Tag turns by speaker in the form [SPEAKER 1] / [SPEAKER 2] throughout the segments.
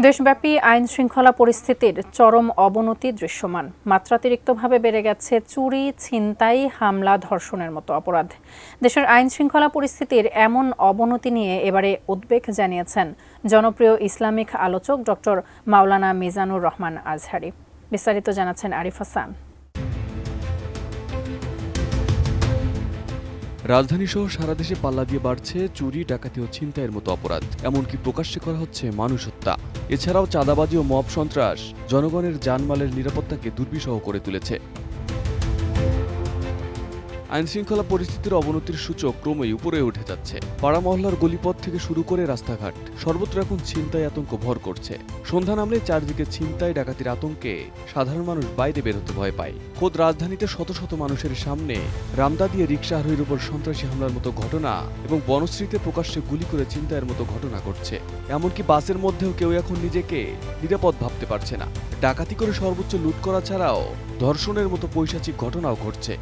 [SPEAKER 1] দেশব্যাপী আইনশৃঙ্খলা পরিস্থিতির চরম অবনতি দৃশ্যমান। মাত্রাতিরিক্তভাবে বেড়ে গেছে চুরি, ছিনতাই, হামলা, ধর্ষণের মতো অপরাধ। দেশের আইনশৃঙ্খলা পরিস্থিতির এমন অবনতি নিয়ে এবারে উদ্বেগ জানিয়েছেন জনপ্রিয় ইসলামিক আলোচক ডক্টর মাওলানা মিজানুর রহমান আজহারী। বিস্তারিত জানাচ্ছেন আরিফ হাসান।
[SPEAKER 2] রাজধানীসহ সারা দেশে পাল্লা দিয়ে বাড়ছে চুরি, ডাকাতি ও ছিনতাইয়ের মতো অপরাধ। এমনকি প্রকাশ্যে করা হচ্ছে মানুষ হত্যা। এছাড়াও চাঁদাবাজি ও মব সন্ত্রাস জনগণের জানমালের নিরাপত্তাকে দুর্বিষহ করে তুলেছে। আইনশৃঙ্খলা পরিস্থিতির অবনতির সূচক ক্রমেই উপরে উঠে যাচ্ছে। পাড়া মহল্লার গলিপথ থেকে শুরু করে রাস্তাঘাট সর্বত্র এখন ছিনতাই আতঙ্ক ভর করছে। সন্ধ্যা নামলে চারদিকে ছিনতাই, ডাকাতির আতঙ্কে সাধারণ মানুষ বাইরে বের হতে ভয় পায়। খোদ রাজধানীতে শত শত মানুষের সামনে রামদা দিয়ে রিকশা আরোহীর উপর সন্ত্রাসী হামলার মতো ঘটনা এবং বনশ্রীতে প্রকাশ্যে গুলি করে ছিনতাইয়ের মতো ঘটনা ঘটছে। এমনকি বাসের মধ্যেও কেউ এখন নিজেকে নিরাপদ ভাবতে পারছে না। ডাকাতি করে সর্বোচ্চ লুট করা ছাড়াও ধর্ষণের মতো পৈশাচিক ঘটনাও ঘটছে।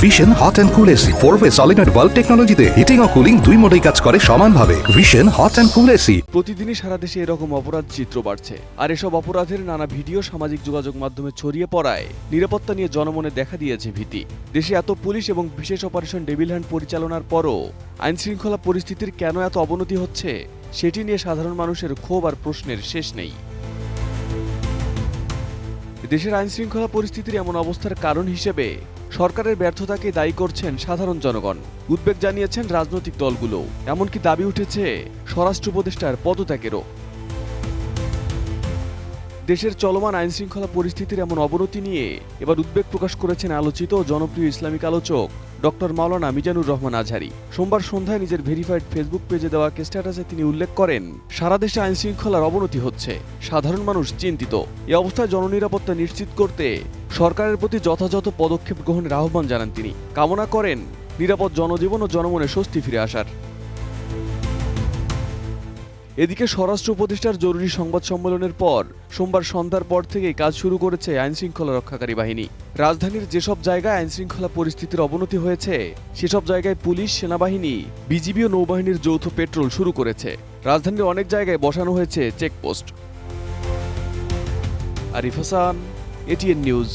[SPEAKER 3] Vision hot and cool AC 4-way solenoid valve টেকনোলজিতে হিটিং ও কুলিং দুই মোডেই কাজ করে সমানভাবে। Vision hot and cool AC.
[SPEAKER 2] প্রতিদিনই সারা দেশে এরকম অপরাধ চিত্র বাড়ছে। আর এসব অপরাধের নানা ভিডিও সামাজিক যোগাযোগ মাধ্যমে ছড়িয়ে পড়ায় নিরাপত্তা নিয়ে জনমনে দেখা দিয়েছে ভীতি। দেশে এত পুলিশ এবং বিশেষ অপারেশন ডেভিল হ্যান্ড পরিচালনার পরও আইনশৃঙ্খলা পরিস্থিতির কেন এত অবনতি হচ্ছে সেটি নিয়ে সাধারণ মানুষের ক্ষোভ আর প্রশ্নের শেষ নেই। দেশের আইনশৃঙ্খলা পরিস্থিতির এমন অবস্থার কারণ হিসেবে সরকারের ব্যর্থতাকে দায়ী করছেন সাধারণ জনগণ। উদ্বেগ জানিয়েছেন রাজনৈতিক দলগুলো। এমনকি দাবি উঠেছে স্বরাষ্ট্র উপদেষ্টার পদত্যাগেরও। দেশের চলমান আইনশৃঙ্খলা পরিস্থিতির এমন অবনতি নিয়ে এবার উদ্বেগ প্রকাশ করেছেন আলোচিত ও জনপ্রিয় ইসলামিক আলোচক ডক্টর মাওলানা মিজানুর রহমান আজহারী। সোমবার সন্ধ্যায় নিজের ভেরিফাইড ফেসবুক পেজে দেওয়া স্ট্যাটাসে তিনি উল্লেখ করেন, সারা দেশে আইনশৃঙ্খলার অবনতি হচ্ছে, সাধারণ মানুষ চিন্তিত। এ অবস্থায় জননিরাপত্তা নিশ্চিত করতে সরকারের প্রতি যথাযথ পদক্ষেপ গ্রহণের আহ্বান জানান তিনি। কামনা করেন নিরাপদ জনজীবন ও জনমনে স্বস্তি ফিরে আসার। এদিকে স্বরাষ্ট্র উপদেষ্টার জরুরি সংবাদ সম্মেলনের পর সোমবার সন্ধ্যার পর থেকেই কাজ শুরু করেছে আইনশৃঙ্খলা রক্ষাকারী বাহিনী। রাজধানীর যেসব জায়গায় আইনশৃঙ্খলা পরিস্থিতির অবনতি হয়েছে সেসব জায়গায় পুলিশ, সেনাবাহিনী, বিজিবি ও নৌবাহিনীর যৌথ পেট্রোল শুরু করেছে। রাজধানীর অনেক জায়গায় বসানো হয়েছে checkpost. Arif Hasan, ATN news.